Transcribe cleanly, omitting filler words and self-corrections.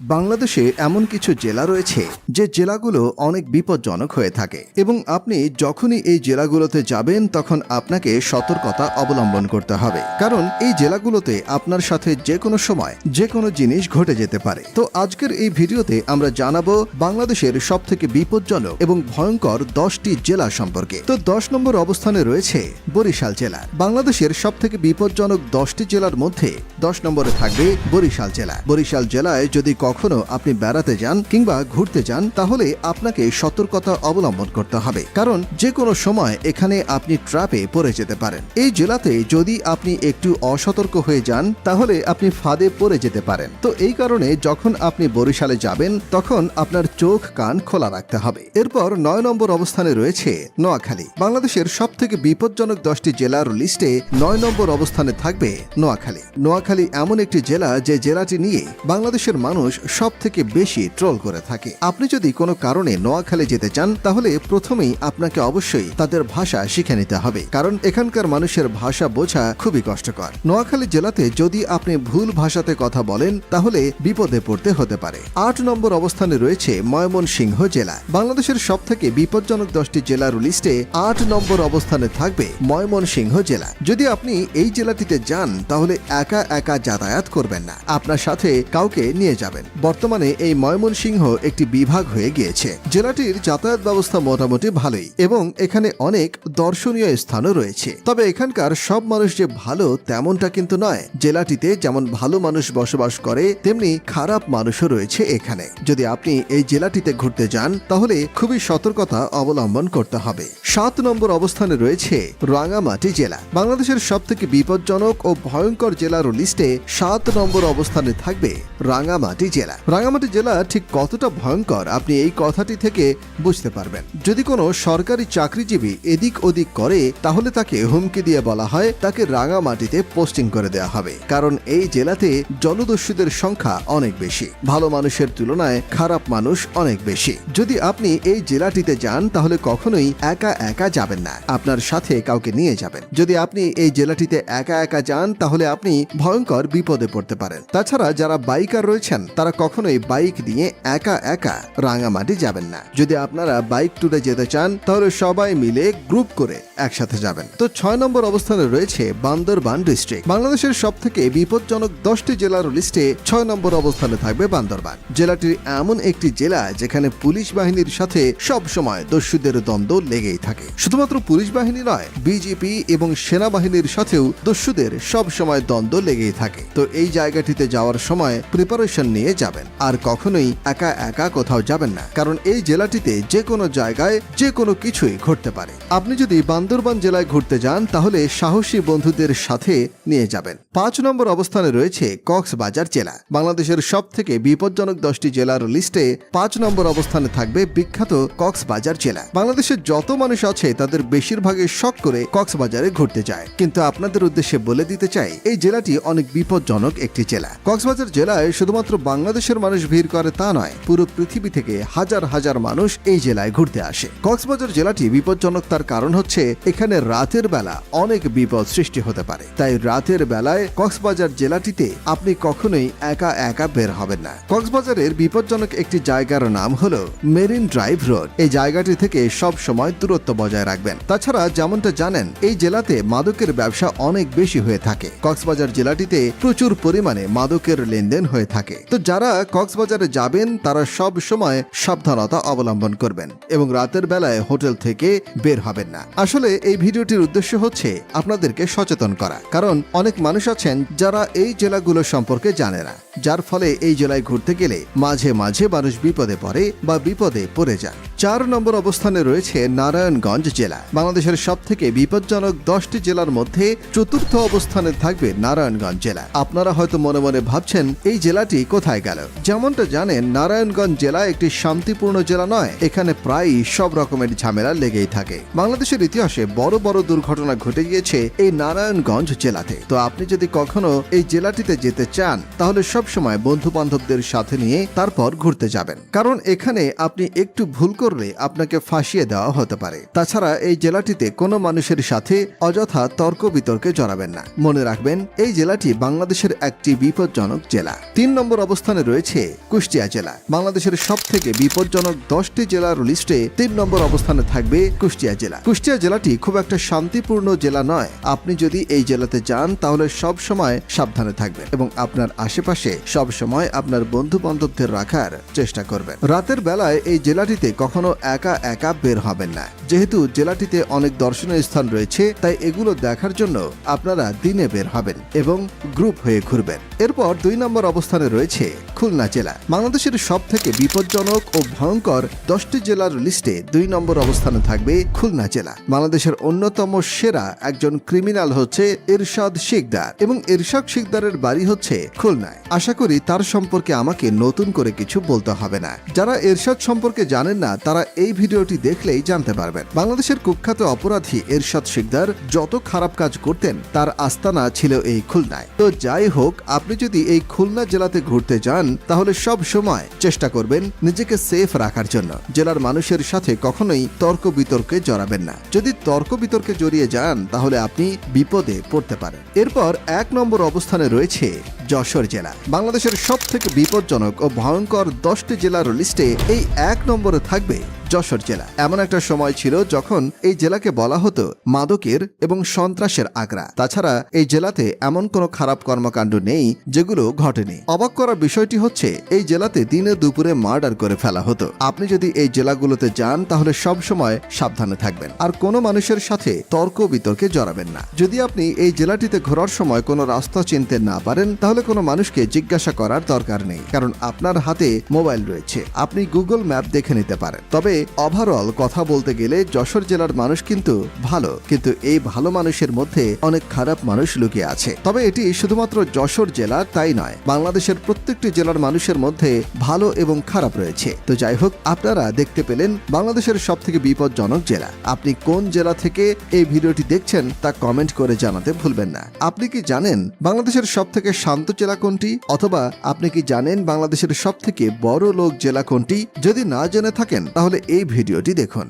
বাংলাদেশে এমন কিছু জেলা রয়েছে যে জেলাগুলো অনেক বিপজ্জনক হয়ে থাকে এবং আপনি যখনই এই জেলাগুলোতে যাবেন তখন আপনাকে সতর্কতা অবলম্বন করতে হবে, কারণ এই জেলাগুলোতে আপনার সাথে যে কোনো সময় যে কোনো জিনিস ঘটে যেতে পারে। তো আজকের এই ভিডিওতে আমরা জানাবো বাংলাদেশের সবথেকে বিপজ্জনক এবং ভয়ঙ্কর 10টি জেলা সম্পর্কে। তো 10 নম্বর অবস্থানে রয়েছে বরিশাল জেলা। বাংলাদেশের সবথেকে বিপজ্জনক 10টি জেলার মধ্যে 10 নম্বরে থাকবে বরিশাল জেলা। বরিশাল জেলায় যদি কখনো আপনি বেড়াতে যান কিংবা ঘুরতে যান তাহলে আপনাকে সতর্কতা অবলম্বন করতে হবে, কারণ যে কোনো সময় এখানে আপনি ট্র্যাপে পড়ে যেতে পারেন। এই জেলাতে যদি আপনি একটু অসতর্ক হয়ে যান তাহলে আপনি ফাঁদে পড়ে যেতে পারেন। তো এই কারণে যখন আপনি বরিশালে যাবেন তখন আপনার চোখ কান খোলা রাখতে হবে। এরপর 9 নম্বর অবস্থানে রয়েছে নোয়াখালী। বাংলাদেশের সবথেকে বিপজ্জনক 10টি জেলার লিস্টে 9 নম্বর অবস্থানে থাকবে নোয়াখালী। নোয়াখালী এমন একটি জেলা যে জেলাটি নিয়ে বাংলাদেশের মানুষ সব থেকে বেশি ট্রোল করে থাকে। আপনি যদি কোনো কারণে নোয়াখালী যেতে চান তাহলে প্রথমেই আপনাকে অবশ্যই তাদের ভাষা শিখে নিতে হবে, কারণ এখানকার মানুষের ভাষা বোঝা খুবই কষ্টকর। নোয়াখালী জেলাতে যদি আপনি ভুল ভাষাতে কথা বলেন তাহলে বিপদে পড়তে হতে পারে। 8 নম্বর অবস্থানে রয়েছে ময়মনসিংহ জেলা। বাংলাদেশের সব থেকে বিপজ্জনক 10টি জেলার লিস্টে 8 নম্বর অবস্থানে থাকবে ময়মনসিংহ জেলা। যদি আপনি এই জেলাটিতে যান তাহলে একা একা যাতায়াত করবেন না, আপনার সাথে কাউকে নিয়ে যাবেন। বর্তমানে এই ময়মনসিংহ একটি বিভাগ হয়ে গিয়েছে। জেলাটির যাতায়াত ব্যবস্থা মোটামুটি ভালোই এবং এখানে অনেক দর্শনীয় স্থানও রয়েছে, তবে এখানকার সব মানুষ যে ভালো তেমনটা কিন্তু নয়। জেলাটিতে যেমন ভালো মানুষ বসবাস করে তেমনি খারাপ মানুষও রয়েছে এখানে। যদি আপনি এই জেলাটিতে ঘুরতে যান তাহলে খুবই সতর্কতা অবলম্বন করতে হবে। 7 নম্বর অবস্থানে রয়েছে রাঙামাটি জেলা। বাংলাদেশের সবথেকে বিপজ্জনক ও ভয়ঙ্কর জেলার লিস্টে 7 নম্বর অবস্থানে থাকবে রাঙামাটি জেলা। রাঙামাটি জেলা ঠিক কতটা ভয়ঙ্কর আপনি এই কথাটি থেকে বুঝতে পারবেন। যদি কোনো সরকারি চাকরিজীবী এদিক ওদিক করে তাহলে তাকে হুমকি দিয়ে বলা হয় তাকে রাঙামাটিতে পোস্টিং করে দেওয়া হবে, কারণ এই জেলাতে জলদস্যুদের সংখ্যা অনেক বেশি। ভালো মানুষের তুলনায় খারাপ মানুষ অনেক বেশি। যদি আপনি এই জেলাটিতে যান তাহলে কখনোই একা একা যাবেন না, আপনার সাথে কাউকে নিয়ে যাবেন। যদি আপনি এই জেলাটিতে একা একা যান তাহলে আপনি ভয়ঙ্কর বিপদে পড়তে পারেন। তাছাড়া যারা বাইকার রয়েছেন তারা কখনোই বাইক নিয়ে একা একা রাঙামাটি যাবেন না। যদি আপনারা বাইক ট্যুরে যেতে চান তাহলে সবাই মিলে গ্রুপ করে একসাথে যাবেন। তো 6 নম্বর অবস্থানে রয়েছে বান্দরবান ডিস্ট্রিক্ট। বাংলাদেশের সবথেকে বিপজ্জনক 10টি জেলার লিস্টে 6 নম্বর অবস্থানে থাকবে বান্দরবান। জেলাটি এমন একটি জেলা যেখানে পুলিশ বাহিনীর সাথে সব সময় দস্যুদের দ্বন্দ্ব লেগেই থাকে। শুধুমাত্র পুলিশ বাহিনী নয়, বিজিপি এবং সেনাবাহিনীর সাথেও দস্যুদের সব সময় দ্বন্দ্ব লেগেই থাকে। তো এই জায়গাটিতে যাওয়ার সময় প্রিপারেশন নিয়ে যাবেন, আর কখনোই একা একা কোথাও যাবেন না, কারণ এই জেলাটিতে যে কোনো জায়গায় যে কোনো কিছুই ঘটতে পারে। আপনি যদি বান্দরবান জেলায় ঘুরতে যান তাহলে সাহসী বন্ধুদের সাথে নিয়ে যাবেন। 5 নম্বর অবস্থানে রয়েছে কক্সবাজার জেলা। বাংলাদেশের সবথেকে বিপজ্জনক 10টি জেলার লিস্টে 5 নম্বর অবস্থানে থাকবে বিখ্যাত কক্সবাজার জেলা। বাংলাদেশের যত মানুষ আছে তাদের বেশিরভাগই শখ করে কক্সবাজারে ঘুরতে যায়, কিন্তু আপনাদের উদ্দেশ্যে বলে দিতে চাই এই জেলাটি অনেক বিপজ্জনক একটি জেলা। কক্সবাজার জেলায় শুধুমাত্র বাংলাদেশের মানুষ ভিড় করে তা নয়, পুরো পৃথিবী থেকে হাজার হাজার মানুষ এই জেলায় ঘুরতে আসে। কক্সবাজার জেলাটি বিপজ্জনক তার কারণ হচ্ছে এখানে রাতের বেলা অনেক বিপদ সৃষ্টি হতে পারে। তাই রাতের বেলায় কক্সবাজার জেলাটিতে আপনি কখনোই একা একা বের হবেন না। কক্সবাজারের বিপজ্জনক একটি জায়গার নাম হলো মেরিন ড্রাইভ রোড। এই জায়গাটি থেকে সব সময় দূরত্ব বজায় রাখবেন। তাছাড়া যেমনটা জানেন এই জেলাতে মাদকের ব্যবসা অনেক বেশি হয়ে থাকে। কক্সবাজার জেলাটিতে প্রচুর পরিমাণে মাদকের লেনদেন হয়ে থাকে। তো যারা কক্সবাজারে যাবেন তারা সব সময় সাবধানতা অবলম্বন করবেন এবং রাতের বেলায় হোটেল থেকে বের হবেন না। আসলে এই ভিডিওটির উদ্দেশ্য হচ্ছে আপনাদেরকে সচেতন করা, কারণ অনেক মানুষ আছেন যারা এই জেলাগুলো সম্পর্কে জানে না, যার ফলে এই জেলায় ঘুরতে গেলে মাঝে মাঝে মানুষ বিপদে পড়ে বা বিপদে পড়ে যান। 4 নম্বর অবস্থানে রয়েছে নারায়ণগঞ্জ জেলা। বাংলাদেশের সবথেকে বিপজ্জনক 10টি জেলার মধ্যে 4র্থ অবস্থানে থাকবে নারায়ণগঞ্জ জেলা। আপনারা হয়তো মনে মনে ভাবছেন এই জেলাটি কোথায় গেল। যেমনটা জানেন নারায়ণগঞ্জ জেলা একটি শান্তিপূর্ণ জেলা নয়, এখানে প্রায়ই সব রকমের ঝামেলা লেগেই থাকে। বাংলাদেশের ইতিহাসে বড় বড় দুর্ঘটনা ঘটে গিয়েছে এই নারায়ণগঞ্জ জেলাতে। তো আপনি যদি কখনো এই জেলাটিতে যেতে চান তাহলে সব সময় বন্ধু বান্ধবদের সাথে নিয়ে তারপর ঘুরতে যাবেন, কারণ এখানে আপনি একটু ভুল করলে আপনাকে ফাঁসিয়ে দেওয়া হতে পারে। তাছাড়া এই জেলাটিতে কোনো মানুষের সাথে অযথা তর্ক বিতর্কে জড়াবেন না। মনে রাখবেন এই জেলাটি বাংলাদেশের একটি বিপজ্জনক জেলা। 3 নম্বর অবস্থানে অবস্থানে রয়েছে কুষ্টিয়া জেলা। বাংলাদেশের সবথেকে বিপজ্জনক 10টি জেলার লিস্টে 3 নম্বর অবস্থানে থাকবে কুষ্টিয়া জেলা। কুষ্টিয়া জেলাটি খুব একটা শান্তিপূর্ণ জেলা নয়। আপনি যদি এই জেলাতে যান তাহলে সব সময় সাবধানে থাকবেন এবং আপনার আশেপাশে সব সময় আপনার বন্ধু বান্ধবদের রাখার চেষ্টা করবেন। রাতের বেলায় এই জেলাটিতে কখনো একা একা বের হবেন না। যেহেতু জেলাটিতে অনেক দর্শনীয় স্থান রয়েছে, তাই এগুলো দেখার জন্য আপনারা দিনে বের হবেন এবং গ্রুপ হয়ে ঘুরবেন। এরপর 2 নম্বর অবস্থানে রয়েছে খুলনা জেলা। বাংলাদেশের সবথেকে বিপজ্জনক ও ভয়ঙ্কর 10টি জেলার লিস্টে 2 নম্বর অবস্থানে থাকবে খুলনা জেলা। বাংলাদেশের অন্যতম সেরা একজন ক্রিমিনাল হচ্ছে ইরশাদ শিকদার এবং ইরশাদ শিকদারের বাড়ি হচ্ছে খুলনায়। আশা করি তার সম্পর্কে আমাকে নতুন করে কিছু বলতে হবে না। যারা ইরশাদ সম্পর্কে জানেন না তারা এই ভিডিওটি দেখলেই জানতে পারবেন। বাংলাদেশের কুখ্যাত অপরাধী ইরশাদ শিকদার যত খারাপ কাজ করতেন তার আস্তানা ছিল এই খুলনায়। তো যাই হোক, আপনি যদি এই খুলনা জেলাতে ঘুরতে যান তাহলে সব সময় চেষ্টা করবেন নিজেকে সেফ রাখার জন্য। জেলার মানুষের সাথে কখনোই তর্ক বিতর্কে জড়াবেন না। যদি তর্ক বিতর্কে জড়িয়ে যান তাহলে আপনি বিপদে পড়তে পারেন। এরপর 1 নম্বর অবস্থানে রয়েছে যশোর জেলা। বাংলাদেশের সবথেকে বিপজ্জনক ও ভয়ঙ্কর 10টি জেলার লিস্টে এই 1 নম্বরে থাকবে যশোর জেলা। এমন একটা সময় ছিল যখন এই জেলাকে বলা হতো মাদকের এবং সন্ত্রাসের আগ্রা। তাছাড়া এই জেলাতে এমন কোনো খারাপ কর্মকাণ্ড নেই যেগুলো ঘটেনি। অবাক করার বিষয়টি হচ্ছে এই জেলাতে দিনে দুপুরে মার্ডার করে ফেলা হতো। আপনি যদি এই জেলাগুলোতে যান তাহলে সব সময় সাবধানে থাকবেন আর কোনো মানুষের সাথে তর্ক বিতর্কে জড়াবেন না। যদি আপনি এই জেলাটিতে ঘোরার সময় কোনো রাস্তা চিনতে না পারেন তাহলে কোনো মানুষকে জিজ্ঞাসা করার দরকার নেই, কারণ আপনার হাতে মোবাইল রয়েছে। আপনি গুগল ম্যাপ দেখে নিতে পারেন। তবে ওভারঅল কথা বলতে গেলে যশোর জেলার মানুষ কিন্তু ভালো, কিন্তু এই ভালো মানুষের মধ্যে অনেক খারাপ মানুষ লুকিয়ে আছে। তবে এটি শুধুমাত্র যশোর জেলা তাই নয়, বাংলাদেশের প্রত্যেকটি জেলার মানুষের মধ্যে ভালো এবং খারাপ রয়েছে। তো যাই হোক, আপনারা দেখতে পেলেন বাংলাদেশের সবথেকে বিপজ্জনক জেলা। আপনি কোন জেলা থেকে এই ভিডিওটি দেখছেন তা কমেন্ট করে জানাতে ভুলবেন না। আপনি কি জানেন বাংলাদেশের সবথেকে শান্ত জেলা কোনটি? অথবা আপনি কি জানেন বাংলাদেশের সবথেকে বড় লোক জেলা কোনটি? যদি না জেনে থাকেন তাহলে এই ভিডিওটি দেখুন।